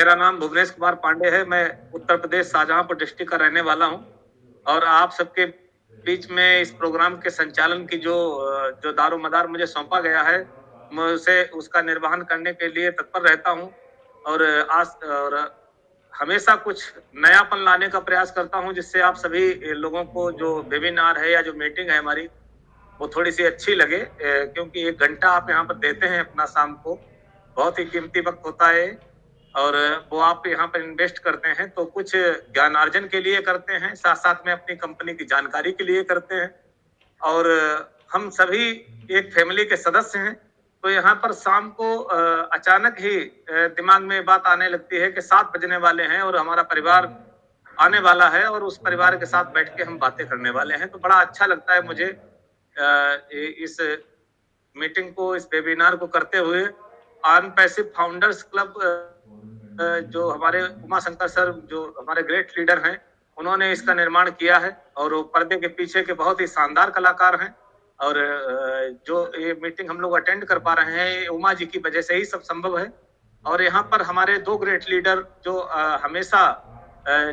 मेरा नाम भुवनेश कुमार पांडे है। मैं उत्तर प्रदेश शाहजहांपुर डिस्ट्रिक्ट का रहने वाला हूं और आप सबके बीच में इस प्रोग्राम के संचालन की जो दारोमदार मुझे सौंपा गया है, मैं उसे उसका निर्वहन करने के लिए तत्पर रहता हूं और और हमेशा कुछ नयापन लाने का प्रयास करता हूं, जिससे आप सभी लोगों को जो वेबिनार है या जो मीटिंग है हमारी, वो थोड़ी सी अच्छी लगे, क्योंकि 1 घंटा आप यहाँ पर देते हैं अपना शाम को, बहुत ही कीमती वक्त होता है और वो आप यहाँ पर इन्वेस्ट करते हैं तो कुछ ज्ञानार्जन के लिए करते हैं, साथ साथ में अपनी कंपनी की जानकारी के लिए करते हैं और हम सभी एक फैमिली के सदस्य हैं। तो यहाँ पर शाम को अचानक ही दिमाग में बात आने लगती है कि 7 बजने वाले हैं और हमारा परिवार आने वाला है और उस परिवार के साथ बैठ के हम बातें करने वाले हैं। तो बड़ा अच्छा लगता है मुझे इस मीटिंग को, इस वेबिनार को करते हुए। अनपैसिव फाउंडर्स क्लब जो हमारे उमा शंकर सर, जो हमारे ग्रेट लीडर हैं, उन्होंने इसका निर्माण किया है और वो पर्दे के पीछे के बहुत ही शानदार कलाकार हैं और जो ये मीटिंग हम लोग अटेंड कर पा रहे हैं, उमा जी की वजह से ही सब संभव है। और यहाँ पर हमारे 2 ग्रेट लीडर जो हमेशा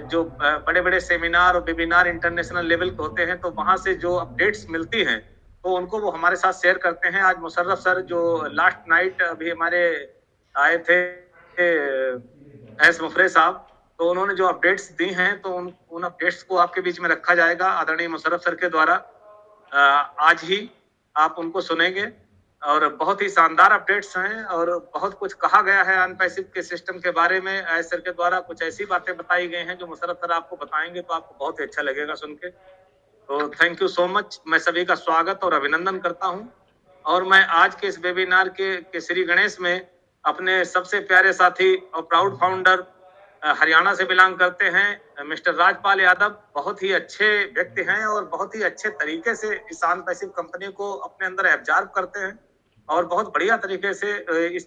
जो बड़े बड़े सेमिनार और वेबिनार इंटरनेशनल लेवल के होते हैं, तो वहां से जो अपडेट्स मिलती हैं तो उनको वो हमारे साथ शेयर करते हैं। आज मुशर्रफ सर जो लास्ट नाइट अभी हमारे आए थे, एस मुफरे साहब, तो उन्होंने जो अपडेट्स दी हैं तो उन अपडेट्स को आपके बीच में रखा जाएगा आदरणीय मुशर्रफ सर के द्वारा। आज ही आप उनको सुनेंगे और बहुत ही शानदार अपडेट्स हैं और बहुत कुछ कहा गया है अनपैसिव के सिस्टम के बारे में। एस सर के द्वारा कुछ ऐसी बातें बताई गई हैं जो मुशर्रफ सर आपको बताएंगे तो आपको बहुत ही अच्छा लगेगा सुन के। तो थैंक यू सो मच। मैं सभी का स्वागत और अभिनंदन करता हूं और मैं आज के इस वेबिनार के श्री गणेश में अपने सबसे प्यारे साथी और प्राउड फाउंडर हरियाणा से बिलोंग करते हैं मिस्टर राजपाल यादव, बहुत ही अच्छे व्यक्ति हैं और बहुत ही अच्छे तरीके से इस अनपैसिव कंपनी को अपने अंदर एब्जॉर्ब करते हैं और बहुत बढ़िया तरीके से इस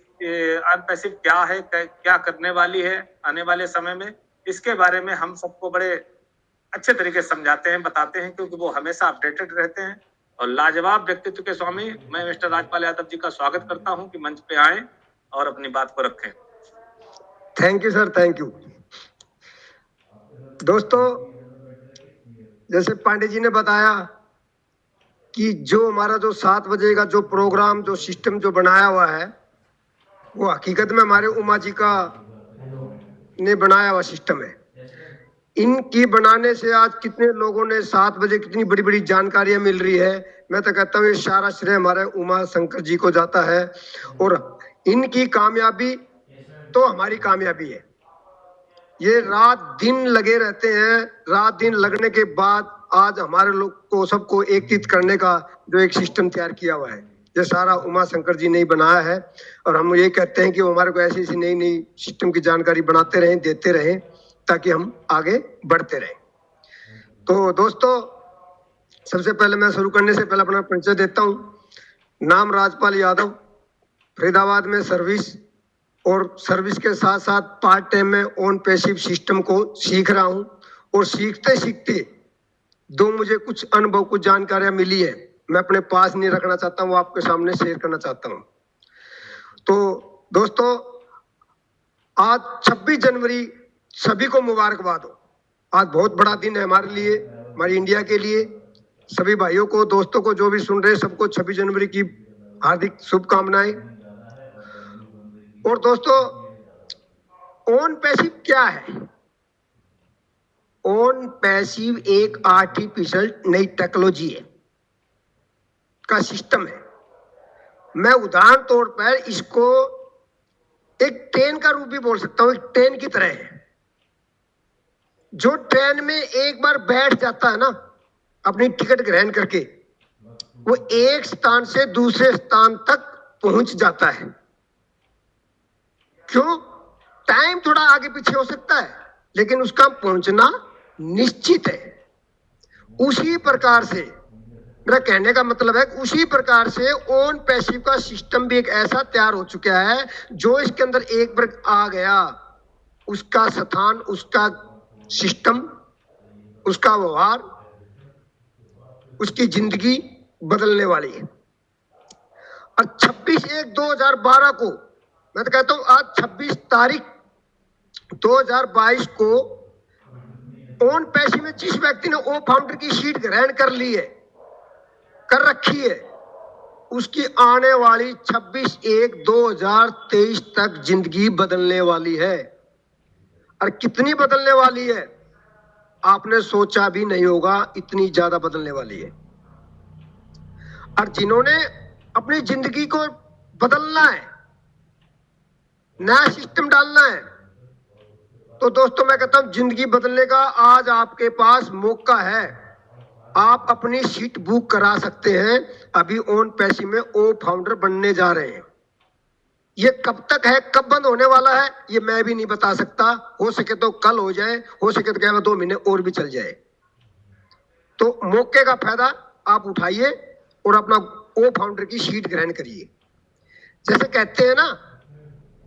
अनपैसिव क्या है, क्या करने वाली है आने वाले समय में, इसके बारे में हम सबको बड़े अच्छे तरीके से समझाते हैं, बताते हैं, क्योंकि वो हमेशा अपडेटेड रहते हैं और लाजवाब व्यक्तित्व के स्वामी मैं मिस्टर राजपाल यादव जी का स्वागत करता हूं कि मंच पे आए और अपनी बात को रखें। Thank you sir, thank you. दोस्तों, जैसे पांडे जी ने बताया कि जो हमारा जो 7 बजे का जो प्रोग्राम, जो सिस्टम जो बनाया हुआ है, वो हकीकत में हमारे उमा जी का ने बनाया हुआ सिस्टम है। इनकी बनाने से आज कितने लोगों ने 7 बजे कितनी बड़ी बड़ी जानकारियां मिल रही है। मैं तो कहता हूँ ये सारा श्रेय हमारे उमा शंकर जी को जाता है और इनकी कामयाबी तो हमारी कामयाबी है। ये रात दिन लगे रहते हैं, रात दिन लगने के बाद आज हमारे लोग को सबको एकत्रित करने का जो एक सिस्टम तैयार किया हुआ है, ये सारा उमा शंकर जी ने ही बनाया है और हम ये कहते हैं कि वो हमारे को ऐसी ऐसी नई नई सिस्टम की जानकारी बनाते रहें, देते रहें, ताकि हम आगे बढ़ते रहें। तो दोस्तों, सबसे पहले मैं शुरू करने से पहले अपना परिचय देता हूँ। नाम राजपाल यादव, फरीदाबाद में सर्विस और सर्विस के साथ साथ पार्ट टाइम में ऑन पैसिव सिस्टम को सीख रहा हूँ और सीखते सीखते दो मुझे कुछ अनुभव, कुछ जानकारियां मिली है, मैं अपने पास नहीं रखना चाहता हूँ, आपके सामने शेयर करना चाहता हूँ। तो दोस्तों, आज 26 जनवरी सभी को मुबारकबाद हो। आज बहुत बड़ा दिन है हमारे लिए, हमारी इंडिया के लिए। सभी भाइयों को, दोस्तों को, जो भी सुन रहे हैं, सबको 26 जनवरी की हार्दिक शुभकामनाएं। और दोस्तों, ऑन पैसिव क्या है? ऑन पैसिव एक आर्टिफिशियल नई टेक्नोलॉजी है, का सिस्टम है। मैं उदाहरण तौर पर इसको एक ट्रेन का रूप भी बोल सकता हूं। एक ट्रेन की तरह है। जो ट्रेन में एक बार बैठ जाता है ना, अपनी टिकट ग्रहण करके, वो एक स्थान से दूसरे स्थान तक पहुंच जाता है। क्यों? टाइम थोड़ा आगे पीछे हो सकता है, लेकिन उसका पहुंचना निश्चित है। उसी प्रकार से मेरा कहने का मतलब है, उसी प्रकार से ऑन पैसिव का सिस्टम भी एक ऐसा तैयार हो चुका है, जो इसके अंदर एक बार आ गया, उसका स्थान, उसका सिस्टम, उसका व्यवहार, उसकी जिंदगी बदलने वाली है। और 26/1/2012 को, मैं तो कहता हूं आज 26 तारीख 2022 को ओन पैसे में जिस व्यक्ति ने ओ फाउंडर की सीट ग्रहण कर ली है, कर रखी है, उसकी आने वाली 26/1/2023 तक जिंदगी बदलने वाली है। और कितनी बदलने वाली है आपने सोचा भी नहीं होगा, इतनी ज्यादा बदलने वाली है। और जिन्होंने अपनी जिंदगी को बदलना है, नया सिस्टम डालना है, तो दोस्तों मैं कहता हूं जिंदगी बदलने का आज आपके पास मौका है। आप अपनी सीट बुक करा सकते हैं। अभी ओन पैसे में ओ फाउंडर बनने जा रहे हैं। ये कब तक है, कब बंद होने वाला है, ये मैं भी नहीं बता सकता। हो सके तो कल हो जाए, हो सके तो क्या 2 महीने और भी चल जाए। तो मौके का फायदा आप उठाइए और अपना ओ फाउंडर की सीट ग्रहण करिए। जैसे कहते हैं ना,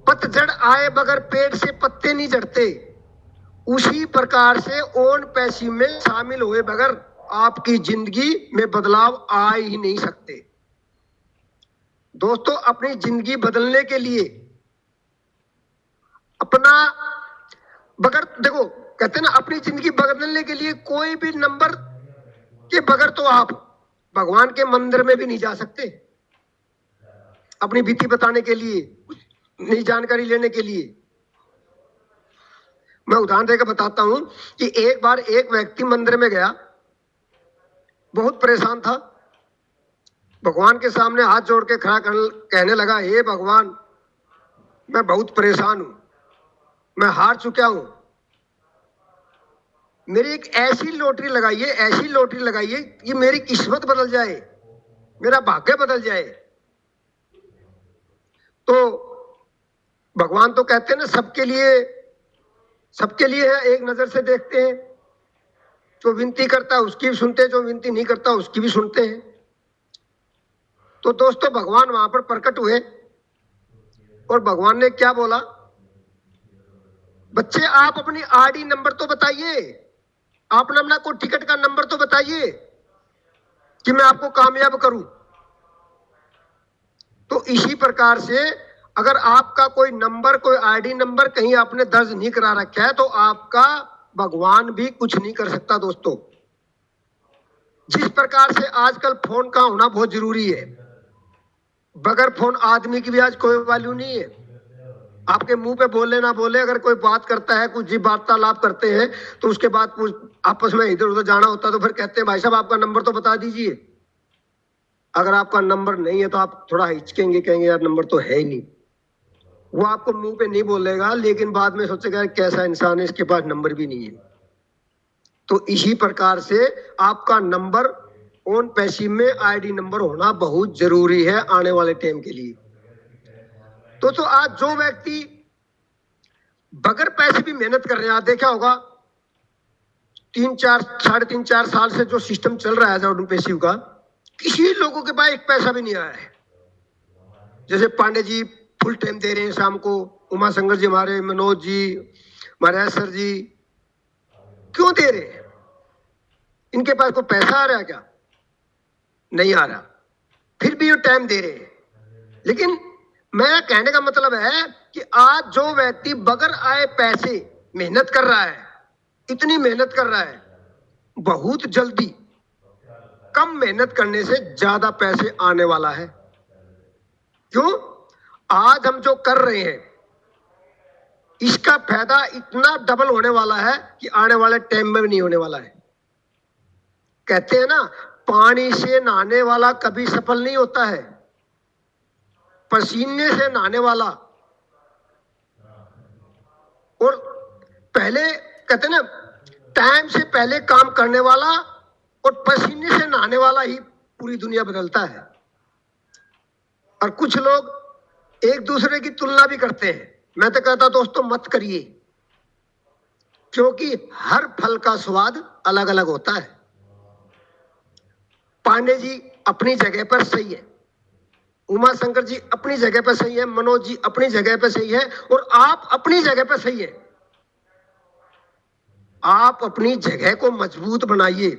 पतझड़ आए बगैर पेड़ से पत्ते नहीं झड़ते, उसी प्रकार से ओन पैसे में शामिल हुए बगैर आपकी जिंदगी में बदलाव आ ही नहीं सकते। दोस्तों अपनी जिंदगी बदलने के लिए अपना बगैर, देखो कहते हैं ना, अपनी जिंदगी बदलने के लिए कोई भी नंबर के बगैर तो आप भगवान के मंदिर में भी नहीं जा सकते। अपनी बीती बताने के लिए, नई जानकारी लेने के लिए मैं उदाहरण देकर बताता हूं कि एक बार एक व्यक्ति मंदिर में गया, बहुत परेशान था, भगवान के सामने हाथ जोड़ के खड़ा कहने लगा, हे भगवान मैं बहुत परेशान हूं, मैं हार चुका हूं, मेरी एक ऐसी लॉटरी लगाइए, ऐसी लॉटरी लगाइए कि मेरी किस्मत बदल जाए, मेरा भाग्य बदल जाए। तो भगवान तो कहते हैं ना, सबके लिए है, एक नजर से देखते हैं। जो विनती करता है उसकी भी सुनते हैं, जो विनती नहीं करता उसकी भी सुनते हैं। तो दोस्तों भगवान वहां पर प्रकट हुए और भगवान ने क्या बोला, बच्चे आप अपनी आरडी नंबर तो बताइए, आपने अपना कोई टिकट का नंबर तो बताइए कि मैं आपको कामयाब करूं। तो इसी प्रकार से अगर आपका कोई नंबर, कोई आईडी नंबर कहीं आपने दर्ज नहीं करा रखा है, तो आपका भगवान भी कुछ नहीं कर सकता। दोस्तों जिस प्रकार से आजकल फोन का होना बहुत जरूरी है, बगैर फोन आदमी की भी आज कोई वैल्यू नहीं है। आपके मुंह पे बोले ना बोले, अगर कोई बात करता है, कुछ जी वार्तालाप करते हैं, तो उसके बाद आपस में इधर उधर जाना होता है तो फिर कहते हैं भाई साहब आपका नंबर तो बता दीजिए। अगर आपका नंबर नहीं है तो आप थोड़ा हिचकेंगे, कहेंगे यार नंबर तो है ही नहीं। वो आपको मुंह पे नहीं बोलेगा, लेकिन बाद में सोचेगा कैसा इंसान है, इसके पास नंबर भी नहीं है। तो इसी प्रकार से आपका नंबर ओन पैसिव में आईडी नंबर होना बहुत जरूरी है आने वाले टाइम के लिए। तो आज जो व्यक्ति बगैर पैसे भी मेहनत कर रहे हैं, देखा होगा 3-4 साढ़े 3-4 साल से जो सिस्टम चल रहा है ओन पैसिव का, किसी लोगों के पास एक पैसा भी नहीं आया है। जैसे पांडे जी फुल टाइम दे रहे हैं शाम को, उमा शंकर जी हमारे, मनोज जी, महाराज सर जी, क्यों दे रहे हैं? इनके पास कोई पैसा आ रहा है क्या? नहीं आ रहा, फिर भी ये टाइम दे रहे हैं। लेकिन मेरा कहने का मतलब है कि आज जो व्यक्ति बगैर आए पैसे मेहनत कर रहा है, इतनी मेहनत कर रहा है, बहुत जल्दी कम मेहनत करने से ज्यादा पैसे आने वाला है। क्यों? आज हम जो कर रहे हैं इसका फायदा इतना डबल होने वाला है कि आने वाले टाइम में भी नहीं होने वाला है। कहते हैं ना, पानी से नहाने वाला कभी सफल नहीं होता है, पसीने से नहाने वाला और पहले कहते हैं ना, टाइम से पहले काम करने वाला और पसीने से नहाने वाला ही पूरी दुनिया बदलता है। और कुछ लोग एक दूसरे की तुलना भी करते हैं। मैं तो कहता दोस्तों मत करिए, क्योंकि हर फल का स्वाद अलग अलग होता है। पांडे जी अपनी जगह पर सही है, उमा शंकर जी अपनी जगह पर सही है, मनोज जी अपनी जगह पर सही है, और आप अपनी जगह पर सही है। आप अपनी जगह को मजबूत बनाइए,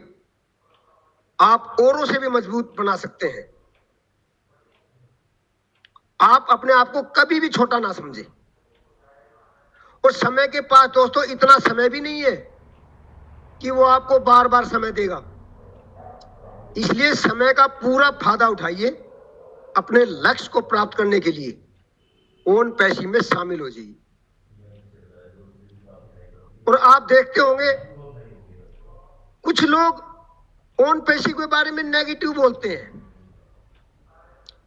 आप औरों से भी मजबूत बना सकते हैं। आप अपने आप को कभी भी छोटा ना समझे, और समय के पास दोस्तों इतना समय भी नहीं है कि वो आपको बार बार समय देगा। इसलिए समय का पूरा फायदा उठाइए, अपने लक्ष्य को प्राप्त करने के लिए ओन पैसिव में शामिल हो जाइए। और आप देखते होंगे कुछ लोग ओन पैसिव के बारे में नेगेटिव बोलते हैं,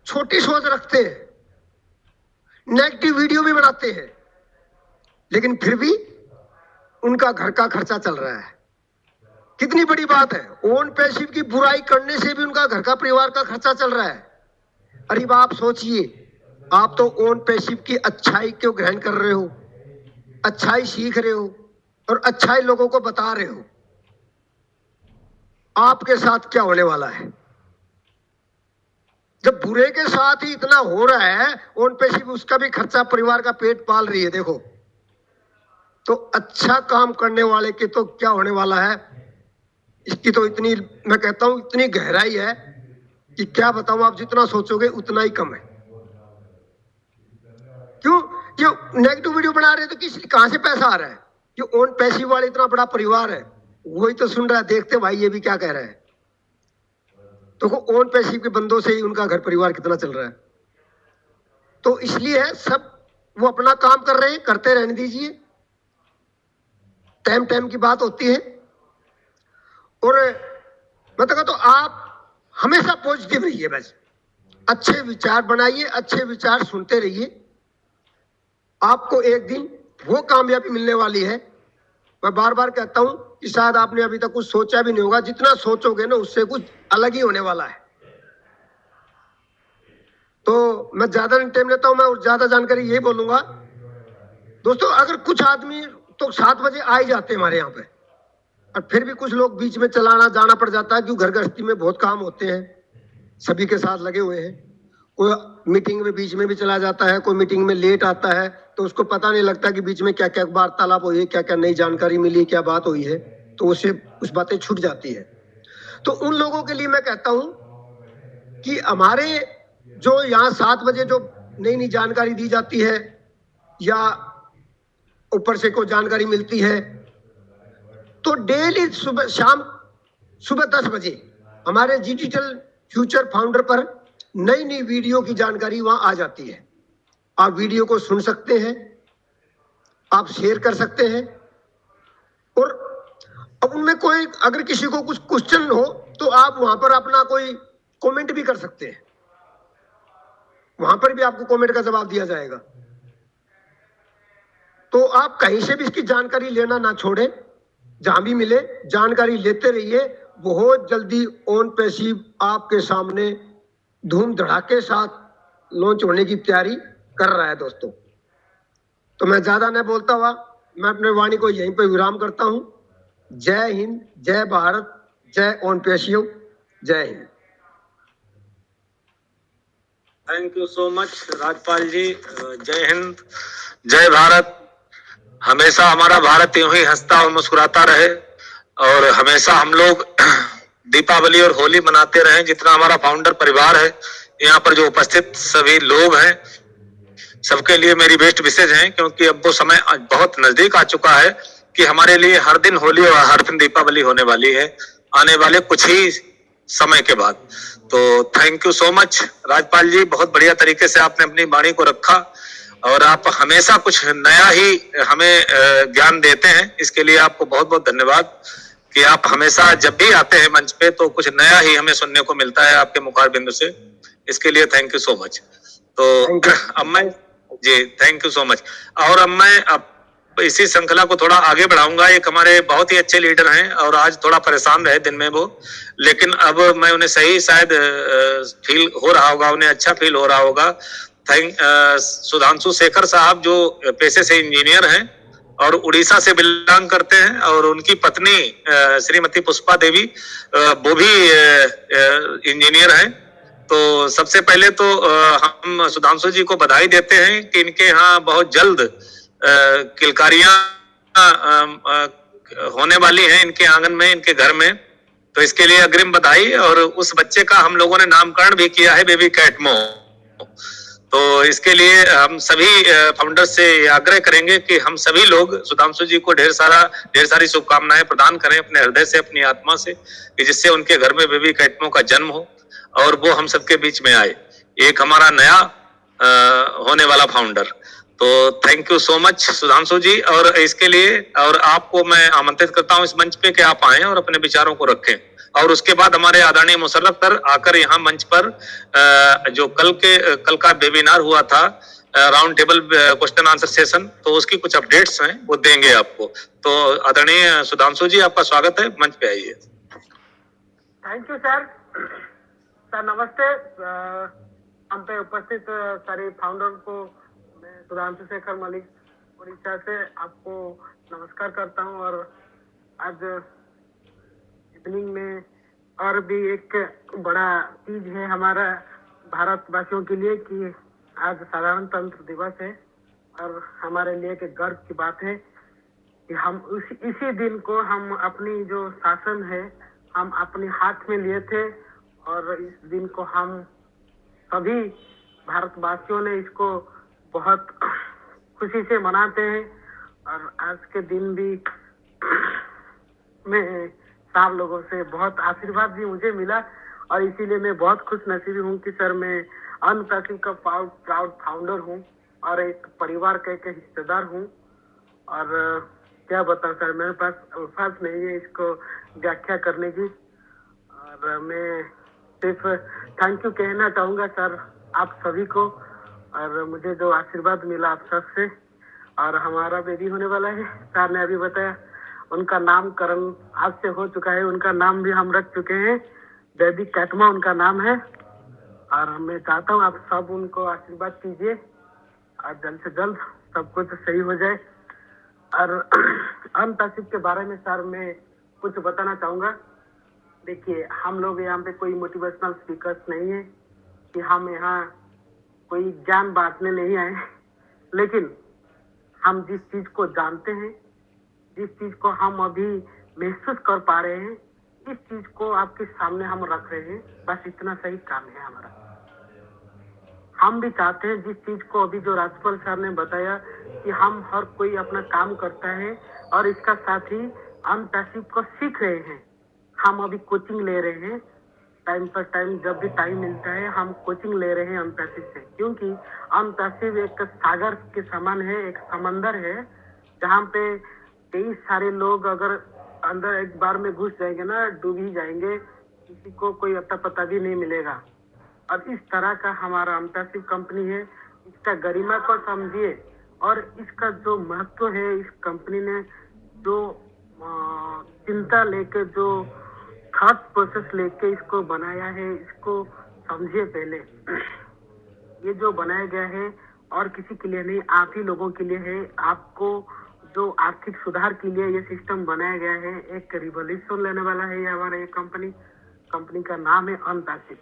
छोटी सोच रखते हैं, नेगेटिव वीडियो भी बनाते हैं, लेकिन फिर भी उनका घर का खर्चा चल रहा है। कितनी बड़ी बात है, ओन पैसिव की बुराई करने से भी उनका घर का परिवार का खर्चा चल रहा है। अरे आप सोचिए, आप तो ओन पैसिव की अच्छाई क्यों ग्रहण कर रहे हो, अच्छाई सीख रहे हो और अच्छाई लोगों को बता रहे हो। आपके साथ क्या होने वाला है जब बुरे के साथ ही इतना हो रहा है, ओन पैसिव उसका भी खर्चा परिवार का पेट पाल रही है। देखो तो अच्छा काम करने वाले के तो क्या होने वाला है, इसकी तो इतनी, मैं कहता हूं इतनी गहराई है कि क्या बताऊं, आप जितना सोचोगे उतना ही कम है। क्यों? जो नेगेटिव वीडियो बना रहे हैं तो किस कहां से पैसा आ रहा है? जो ओन पैसिव वाले इतना बड़ा परिवार है वही तो सुन रहा है, देखते भाई ये भी क्या कह रहा है। तो ओन पैसिव के बंदों से ही उनका घर परिवार कितना चल रहा है। तो इसलिए है सब वो अपना काम कर रहे हैं, करते रहने दीजिए, टाइम टाइम की बात होती है। और मैं तो कहता हूं आप हमेशा पॉजिटिव रहिए, बस अच्छे विचार बनाइए, अच्छे विचार सुनते रहिए, आपको एक दिन वो कामयाबी मिलने वाली है। मैं बार बार कहता हूं कि शायद आपने अभी तक कुछ सोचा भी नहीं होगा, जितना सोचोगे ना उससे कुछ अलग ही होने वाला है। तो मैं ज्यादा नहीं टाइम लेता हूं, मैं ज्यादा जानकारी यही बोलूंगा दोस्तों। अगर कुछ आदमी तो 7 बजे आ ही जाते हैं हमारे यहाँ पे, और फिर भी कुछ लोग बीच में चलाना जाना पड़ जाता है, क्यों घर गृहस्थी में बहुत काम होते हैं, सभी के साथ लगे हुए हैं। कोई मीटिंग में बीच में भी चला जाता है, कोई मीटिंग में लेट आता है, तो उसको पता नहीं लगता कि बीच में क्या क्या वार्तालाप हुई है, क्या क्या नई जानकारी मिली, क्या बात हुई है, तो उससे कुछ बातें छूट जाती है। तो उन लोगों के लिए मैं कहता हूं कि हमारे जो यहाँ 7 बजे जो नई नई जानकारी दी जाती है या ऊपर से कोई जानकारी मिलती है, तो डेली सुबह 10 बजे हमारे डिजिटल फ्यूचर फाउंडर पर नई नई वीडियो की जानकारी वहां आ जाती है। आप वीडियो को सुन सकते हैं, आप शेयर कर सकते हैं, और अब उनमें कोई अगर किसी को कुछ क्वेश्चन हो तो आप वहां पर अपना कोई कमेंट भी कर सकते हैं, वहां पर भी आपको कमेंट का जवाब दिया जाएगा। तो आप कहीं से भी इसकी जानकारी लेना ना छोड़ें, जहां भी मिले जानकारी लेते रहिए। बहुत जल्दी ओन पैसिव आपके सामने धूम धड़ाके साथ लॉन्च होने की तैयारी कर रहा है दोस्तों। तो मैं ज्यादा नहीं बोलता हुआ मैं अपने वाणी को यहीं पर विराम करता हूं। जय हिंद, जय भारत, जय ओन पैसिव, जय Hind. Thank you so much Rajpal ji. जय हिंद, जय भारत। हमेशा हमारा भारत यूं ही हंसता और मुस्कुराता रहे, और हमेशा हम लोग दीपावली और होली मनाते रहें। जितना हमारा फाउंडर परिवार है, यहाँ पर जो उपस्थित सभी लोग हैं, सबके लिए मेरी बेस्ट विशेष है, क्योंकि अब वो समय बहुत नजदीक आ चुका है कि हमारे लिए हर दिन होली और हर दिन दीपावली होने वाली है, आने वाले कुछ ही समय के बाद। तो thank you so much Rajpal ji, बहुत बढ़िया तरीके से आपने अपनी वाणी को रखा, और आप हमेशा कुछ नया ही हमें ज्ञान देते हैं। इसके लिए आपको बहुत बहुत धन्यवाद कि आप हमेशा जब भी आते हैं मंच पे तो कुछ नया ही हमें सुनने को मिलता है आपके मुखार बिंदु से। इसके लिए थैंक यू सो मच। तो अब मैं जी थैंक यू सो मच। और अब मैं इसी श्रृंखला को थोड़ा आगे बढ़ाऊंगा। एक हमारे बहुत ही अच्छे लीडर हैं और आज थोड़ा परेशान रहे दिन में वो, लेकिन अब मैं उन्हें सही शायद फील हो रहा होगा, उन्हें अच्छा फील हो रहा होगा। सुधांशु शेखर साहब जो पेशे से इंजीनियर हैं और उड़ीसा से बिलोंग करते हैं, और उनकी पत्नी श्रीमती पुष्पा देवी वो भी इंजीनियर हैं। तो सबसे पहले तो हम सुधांशु जी को बधाई देते हैं कि इनके यहाँ बहुत जल्द किलकारियां होने वाली हैं इनके आंगन में, इनके घर में। तो इसके लिए अग्रिम बधाई। और उस बच्चे का हम लोगों ने नामकरण भी किया है बेबी कैटमो। तो इसके लिए हम सभी फाउंडर्स से आग्रह करेंगे कि हम सभी लोग सुधांशु जी को ढेर सारी शुभकामनाएं प्रदान करें अपने हृदय से, अपनी आत्मा से, कि जिससे उनके घर में बेबी कैटमो का जन्म हो और वो हम सबके बीच में आए, एक हमारा नया होने वाला फाउंडर। तो thank you so much Sudhanshu ji, और इसके लिए और आपको मैं आमंत्रित करता हूं इस मंच पे कि आप आएं और अपने विचारों को रखें। और उसके बाद हमारे आदरणीय मुशर्रफ सर आकर यहाँ मंच पर जो कल का वेबिनार हुआ था round table question answer session, तो उसकी कुछ अपडेट्स हैं वो देंगे आपको। तो आदरणीय सुधांशु जी आपका स्वागत है, मंच पे आइए। Thank you sir. सर नमस्ते। हम पे उपस्थित सारे फाउंडर को मैं सुधांशु शेखर मलिक उड़ीसा से आपको नमस्कार करता हूं। और आज इवनिंग में और भी एक बड़ा चीज है हमारा भारतवासियों के लिए कि आज साधारणतंत्र दिवस है और हमारे लिए एक गर्व की बात है कि हम इसी दिन को हम अपनी जो शासन है हम अपने हाथ में लिए थे और इस दिन को हम सभी भारतवासियों ने इसको बहुत खुशी से मनाते हैं। और आज के दिन भी मैं सार लोगों से बहुत आशीर्वाद भी मुझे मिला और इसीलिए मैं बहुत खुश नसीबी हूँ कि सर मैं अनपैकिंग का प्राउड फाउंडर हूँ और एक परिवार का एक हिस्सेदार हूँ। और क्या बताऊं सर, मेरे पास अल्फाज नहीं है इसको व्याख्या करने की। और मैं सिर्फ थैंक यू कहना चाहूंगा सर आप सभी को, और मुझे जो आशीर्वाद मिला आप सबसे। और हमारा बेबी होने वाला है, सर ने अभी बताया, उनका नामकरण आज से हो चुका है, उनका नाम भी हम रख चुके हैं, बेबी कैटमा उनका नाम है। और मैं चाहता हूँ आप सब उनको आशीर्वाद कीजिए और जल्द से जल्द सब कुछ सही हो जाए। और अनतासिब के बारे में सर मैं कुछ बताना चाहूंगा। देखिए हम लोग यहाँ पे कोई मोटिवेशनल स्पीकर्स नहीं है कि हम यहाँ कोई ज्ञान बांटने नहीं आए, लेकिन हम जिस चीज को जानते हैं, जिस चीज को हम अभी महसूस कर पा रहे हैं, इस चीज को आपके सामने हम रख रहे हैं, बस इतना सही काम है हमारा। हम भी चाहते हैं जिस चीज को अभी जो राजपाल सर ने बताया कि हम हर कोई अपना काम करता है और इसका साथ ही अनपैसिव को सीख रहे हैं। हम अभी कोचिंग ले रहे हैं, टाइम पर टाइम जब भी टाइम मिलता है हम कोचिंग ले रहे हैं अनपैसिव से, क्योंकि अनपैसिव एक सागर के समान है, एक समंदर है जहाँ पे कई सारे लोग अगर अंदर एक बार में घुस जाएंगे ना डूब ही जाएंगे, किसी को कोई अता पता भी नहीं मिलेगा। और इस तरह का हमारा अनपैसिव कंपनी है, इसका गरिमा को समझिए और इसका जो महत्व है, इस कंपनी ने जो चिंता लेके जो थॉट प्रोसेस लेके इसको बनाया है, इसको समझिए पहले। ये जो बनाया गया है और किसी के लिए नहीं, आप ही लोगों के लिए है। आपको जो आर्थिक सुधार के लिए ये सिस्टम बनाया गया है, एक रिवॉल्यूशन लेने वाला है ये हमारा ये कंपनी का नाम है अनपैसिव।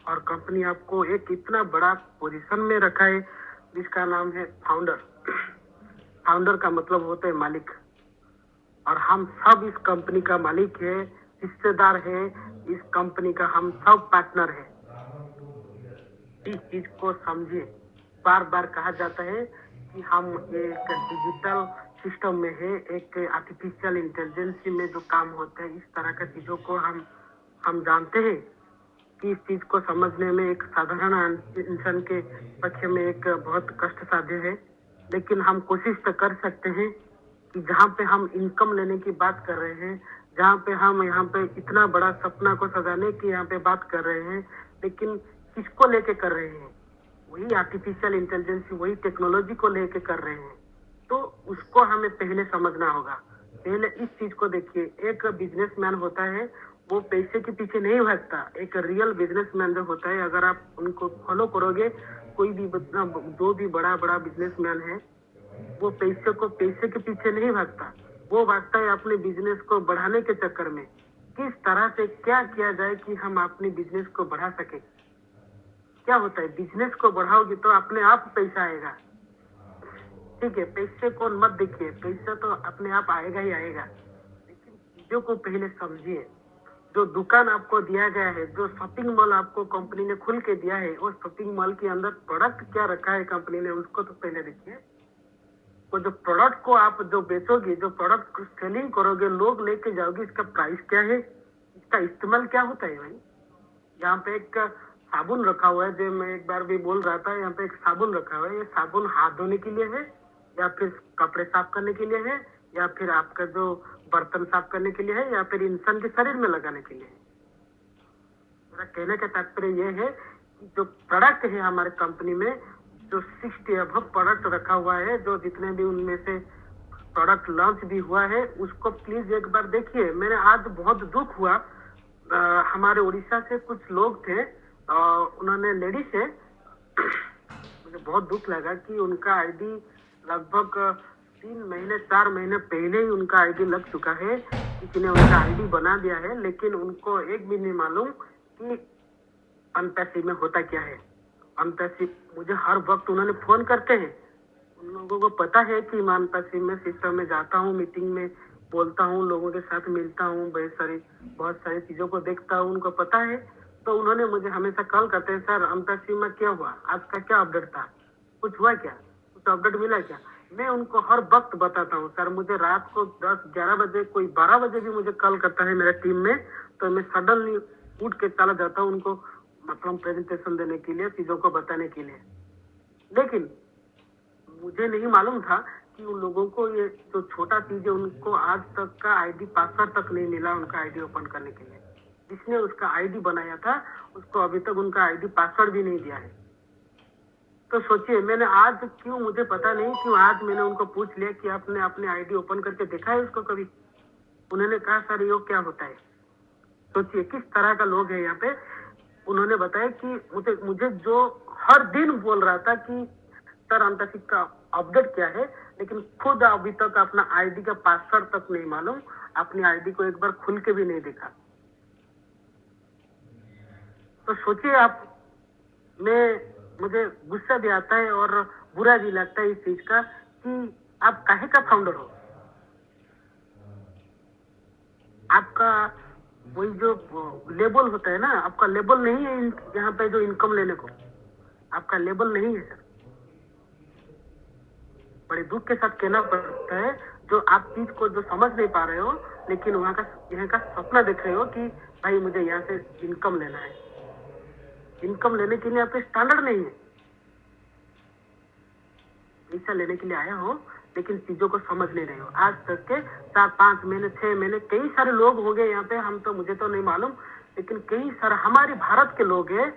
और कंपनी आपको एक इतना बड़ा पोजीशन में रखा है जिसका नाम है फाउंडर। फाउंडर का मतलब होता है मालिक, और हम सब इस कंपनी का मालिक है, हिस्सेदार है, इस कंपनी का हम सब पार्टनर है। इस चीज को समझिए। बार बार कहा जाता है कि हम एक डिजिटल सिस्टम में है, एक आर्टिफिशियल इंटेलिजेंस में जो काम होता है, इस तरह का चीजों को हम जानते हैं कि इस चीज को समझने में एक साधारण इंसान के पक्ष में एक बहुत कष्ट साध्य है। लेकिन हम कोशिश तो कर सकते हैं कि जहाँ पे हम इनकम लेने की बात कर रहे हैं, जहाँ पे हम यहाँ पे इतना बड़ा सपना को सजाने की यहाँ पे बात कर रहे हैं, लेकिन किसको लेके कर रहे हैं? वही आर्टिफिशियल इंटेलिजेंस, वही टेक्नोलॉजी को लेके कर रहे हैं। तो उसको हमें पहले समझना होगा। पहले इस चीज को देखिए, एक बिजनेसमैन होता है वो पैसे के पीछे नहीं भागता। एक रियल बिजनेसमैन जो होता है, अगर आप उनको फॉलो करोगे, कोई भी जो भी बड़ा बिजनेसमैन है, वो पैसे के पीछे नहीं भागता। वो भागता है अपने बिजनेस को बढ़ाने के चक्कर में, किस तरह से क्या किया जाए कि हम अपने बिजनेस को बढ़ा सके। क्या होता है, बिजनेस को बढ़ाओगे तो अपने आप पैसा आएगा। ठीक है, पैसे को मत देखिए, पैसा तो अपने आप आएगा ही आएगा, लेकिन चीजों को पहले समझिए। जो दुकान आपको दिया गया है, जो शॉपिंग मॉल आपको कंपनी ने खुल के दिया है, उस शॉपिंग मॉल के अंदर प्रोडक्ट क्या रखा है कंपनी ने, उसको तो पहले देखिए। वो जो प्रोडक्ट को आप जो बेचोगे, जो प्रोडक्ट को सेलिंग करोगे, लोग लेके जाओगे, इसका प्राइस क्या है, इसका इस्तेमाल क्या होता है भाई। यहाँ पे एक साबुन रखा हुआ है, जो मैं एक बार भी बोल रहा था, यहाँ पे एक साबुन रखा हुआ है। ये साबुन हाथ धोने के लिए है, या फिर कपड़े साफ करने के लिए है, या फिर आपका जो बर्तन साफ करने के लिए है, या फिर इंसान के शरीर में लगाने के लिए है। मेरा कहने का तात्पर्य यह है कि जो प्रोडक्ट है हमारे कंपनी में, जो 60 अबव प्रोडक्ट रखा हुआ है, जो जितने भी उनमें से प्रोडक्ट लॉन्च भी हुआ है, उसको प्लीज एक बार देखिए। मैंने आज बहुत दुख हुआ, हमारे उड़ीसा से कुछ लोग थे, उन्होंने लेडीज है, मुझे बहुत दुख लगा कि उनका आईडी लगभग 3 महीने 4 महीने पहले ही उनका आईडी लग चुका है। किसी ने उनका आईडी बना दिया है, लेकिन उनको एक भी नहीं मालूम कि अनपैसिव में होता क्या है। अनपैसिव मुझे हर वक्त उन्होंने फोन करते हैं, उन लोगों को पता है कि मैं अनपैसिव में सिस्टम में जाता हूँ, मीटिंग में बोलता हूँ, लोगों के साथ मिलता हूँ, बहुत सारी चीजों को देखता हूँ, उनको पता है। तो उन्होंने मुझे हमेशा कॉल करते हैं, सर अनपैसिव में क्या हुआ, आज का क्या अपडेट था, कुछ हुआ क्या, कुछ अपडेट मिला क्या। मैं उनको हर वक्त बताता हूँ, सर मुझे रात को 10-11 बजे, कोई 12 बजे भी मुझे कॉल करता है मेरा टीम में, तो मैं सडनली उठ के चला जाता हूँ उनको मतलब प्रेजेंटेशन देने के लिए, चीजों को बताने के लिए। लेकिन मुझे नहीं मालूम था कि उन लोगों को ये जो छोटा चीज है, उनको आज तक का आईडी पासवर्ड तक नहीं मिला उनका आईडी ओपन करने के लिए। जिसने उसका आईडी बनाया था, उसको अभी तक उनका आईडी पासवर्ड भी नहीं दिया है। तो सोचिए, मैंने आज क्यों, मुझे पता नहीं क्यों, आज मैंने उनको पूछ लिया कि आपने अपने आईडी ओपन करके देखा है उसको कभी। उन्होंने कहा सर ये क्या होता है। सोचिए किस तरह का लोग है यहाँ पे। उन्होंने बताया कि मुझे जो हर दिन बोल रहा था कि सर अनपैसिव का अपडेट क्या है, लेकिन खुद अभी तक अपना आईडी का पासवर्ड तक नहीं मालूम, अपनी आईडी को एक बार खुल के भी नहीं देखा। तो सोचिए आप, मुझे गुस्सा भी आता है और बुरा भी लगता है इस चीज का कि आप काहे का फाउंडर हो। आपका वही जो लेबल होता है ना, आपका लेबल नहीं है यहाँ पे जो इनकम लेने को, आपका लेबल नहीं है सर। बड़े दुख के साथ कहना पड़ता है, जो आप चीज को जो समझ नहीं पा रहे हो, लेकिन यहाँ का सपना देख रहे हो कि भाई मुझे यहाँ से इनकम लेना है। इनकम लेने के लिए आपके स्टैंडर्ड नहीं है, पैसा लेने के लिए आया हो, लेकिन चीजों को समझ नहीं रहे हो। आज तक के 4-5 महीने 6 महीने कई सारे लोग हो गए यहाँ पे, हम तो मुझे तो नहीं मालूम, लेकिन कई सारे हमारे भारत के लोग हैं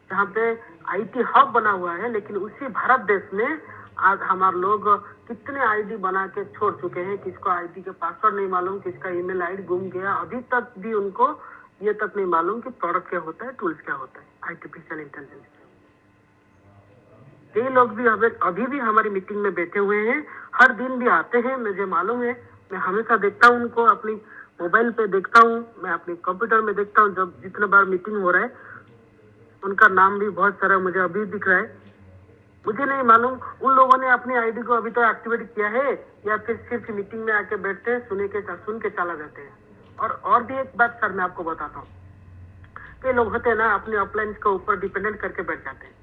जहाँ पे आईटी हब बना हुआ है। लेकिन उसी भारत देश में आज हमारे लोग कितने आईडी बना के छोड़ चुके हैं, किसको आईडी के पासवर्ड नहीं मालूम, किसका ईमेल आईडी गुम गया, अभी तक भी उनको ये तक नहीं मालूम कि प्रोडक्ट क्या होता है, टूल्स क्या होता है, आर्टिफिशियल इंटेलिजेंस। कई लोग भी अभी भी हमारी मीटिंग में बैठे हुए हैं, हर दिन भी आते हैं, मुझे मालूम है। मैं हमेशा देखता हूँ उनको, अपनी मोबाइल पे देखता हूँ, मैं अपने कंप्यूटर में देखता हूँ, जब जितने बार मीटिंग हो रहा है उनका नाम भी बहुत सारा मुझे अभी दिख रहा है। मुझे नहीं मालूम उन लोगों ने अपनी आईडी को अभी तो एक्टिवेट किया है या फिर सिर्फ मीटिंग में आके बैठते हैं, सुन के चला जाते हैं। और भी एक बात सर मैं आपको बताता हूँ, कई लोग होते हैं ना, अपने अपलाइन के ऊपर डिपेंडेंट करके बैठ जाते हैं।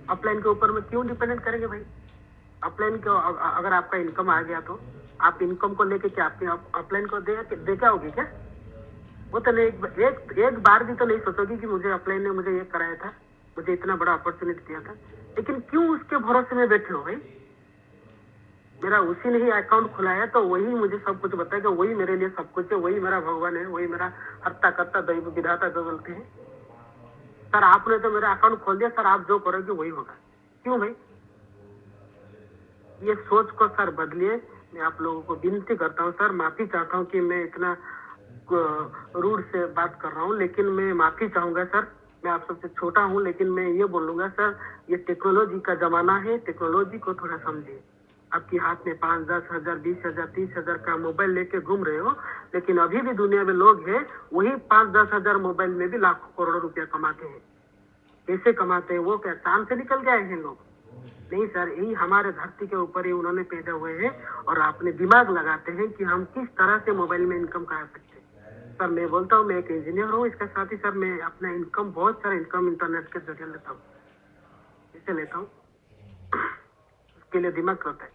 अपलाइन के ऊपर में क्यों डिपेंडेंट करेंगे भाई। अपलाइन को अगर आपका इनकम आ गया तो आप इनकम को लेके क्या आपके अपलाइन को दे क्या होगी क्या। वो तो नहीं, एक बार भी तो नहीं सोचोगी कि मुझे अपलाइन ने मुझे ये कराया था, मुझे इतना बड़ा अपॉर्चुनिटी दिया था, लेकिन क्यों उसके भरोसे में बैठे हो भाई। मेरा उसी ने ही अकाउंट खुलाया तो वही मुझे सब कुछ बताएगा, वही मेरे लिए सब कुछ है, वही मेरा भगवान है, वही मेरा हर्ता करता दैव विधाता जो बोलते हैं। सर आपने तो मेरा अकाउंट खोल दिया, सर आप जो करोगे वही होगा। क्यों भाई, ये सोच को सर बदलिए। मैं आप लोगों को विनती करता हूँ सर, माफी चाहता हूँ कि मैं इतना रूड से बात कर रहा हूँ, लेकिन मैं माफी चाहूंगा सर। मैं आप सबसे छोटा हूँ, लेकिन मैं ये बोलूंगा सर, ये टेक्नोलॉजी का जमाना है, टेक्नोलॉजी को थोड़ा समझिए। आपके हाथ में 5-10 हजार 20 हजार 30 हजार का मोबाइल लेके घूम रहे हो, लेकिन अभी भी दुनिया में लोग हैं वही 5-10 हजार मोबाइल में भी लाखों करोड़ों रुपया कमाते हैं। कैसे कमाते हैं, वो क्या चांद से निकल गए हैं लोग? नहीं सर, यही हमारे धरती के ऊपर ही उन्होंने पैदा हुए हैं और अपने दिमाग लगाते हैं कि हम किस तरह से मोबाइल में इनकम करा सकते हैं। सर मैं बोलता हूँ, मैं एक इंजीनियर हूँ, इसके साथ ही सर मैं अपना इनकम, बहुत सारा इनकम इंटरनेट के जरिए लेता हूँ। इसे लेता हूँ उसके लिए दिमाग होता है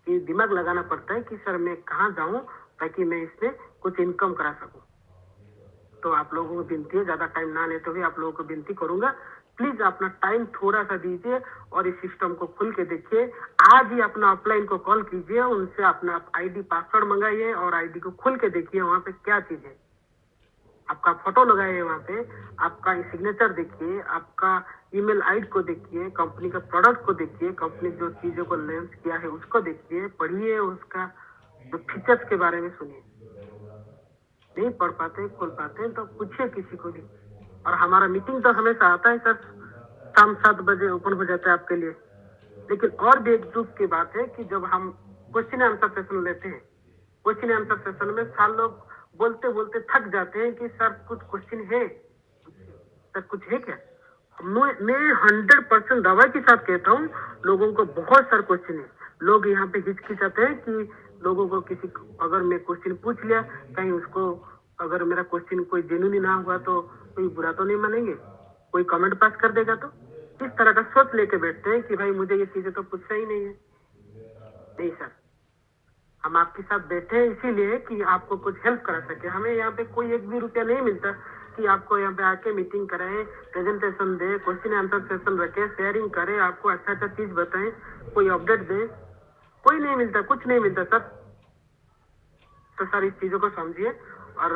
कि दिमाग लगाना पड़ता है कि सर मैं कहाँ जाऊँ ताकि मैं इसमें कुछ इनकम करा सकूँ। तो आप लोगों को विनती है, ज्यादा टाइम ना लेते हुए आप लोगों को विनती करूंगा, प्लीज अपना टाइम थोड़ा सा दीजिए और इस सिस्टम को खुल के देखिए। आज ही अपना ऑफलाइन को कॉल कीजिए, उनसे अपना आईडी पासवर्ड मंगाइए और आईडी को खुल के देखिए वहां पे क्या चीज है। आपका फोटो लगाइए वहां पे, आपका सिग्नेचर देखिए, आपका ईमेल आईडी को देखिए, कंपनी का प्रोडक्ट को देखिए, कंपनी जो चीजों को लॉन्च किया है उसको देखिए, पढ़िए, उसका जो फीचर्स के बारे में सुनिए। नहीं पढ़ पाते, खोल पाते तो पूछिए किसी को भी। और हमारा मीटिंग तो हमेशा आता है सर, शाम 7 बजे ओपन हो जाता है आपके लिए। लेकिन और भी एक दुख की बात है कि जब हम क्वेश्चन आंसर सेशन लेते हैं, क्वेश्चन आंसर सेशन में सारे लोग बोलते बोलते थक जाते हैं कि सर कुछ क्वेश्चन है, सर कुछ है क्या। मैं 100% दवा के साथ कहता हूँ, लोगों को बहुत सारे क्वेश्चन है। लोग यहाँ पे हिचकिचाते हैं कि लोगों को किसी अगर मैं क्वेश्चन पूछ लिया, कहीं उसको अगर मेरा क्वेश्चन कोई जेन्युइन ना हुआ तो कोई बुरा तो नहीं मानेंगे, कोई कमेंट पास कर देगा। तो इस तरह का सोच लेके बैठते हैं कि भाई मुझे ये चीजें तो पूछना ही नहीं है। नहीं सर, हम आपके साथ बैठे हैं इसीलिए कि आपको कुछ हेल्प करा सके। हमें यहाँ पे कोई एक भी रुपया नहीं मिलता कि आपको यहाँ पे आके मीटिंग कराएं, प्रेजेंटेशन दे, क्वेश्चन आंसर सेशन रखे, शेयरिंग करें, आपको अच्छा अच्छा चीज बताएं, कोई अपडेट दे, कोई नहीं मिलता, कुछ नहीं मिलता सर। तो सर इस चीजों को समझिए और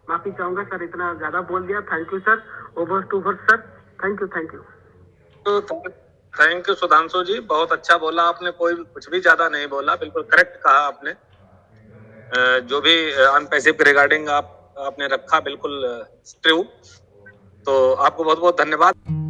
माफी चाहूंगा सर, इतना ज्यादा बोल दिया। Thank you sir, over to over sir, thank you thank you. तो थैंक यू सुधांशु जी, बहुत अच्छा बोला आपने, कोई कुछ भी ज्यादा नहीं बोला, बिल्कुल करेक्ट कहा आपने। जो भी अनपैसिव के रिगार्डिंग आपने रखा बिल्कुल ट्रू। तो आपको बहुत बहुत धन्यवाद।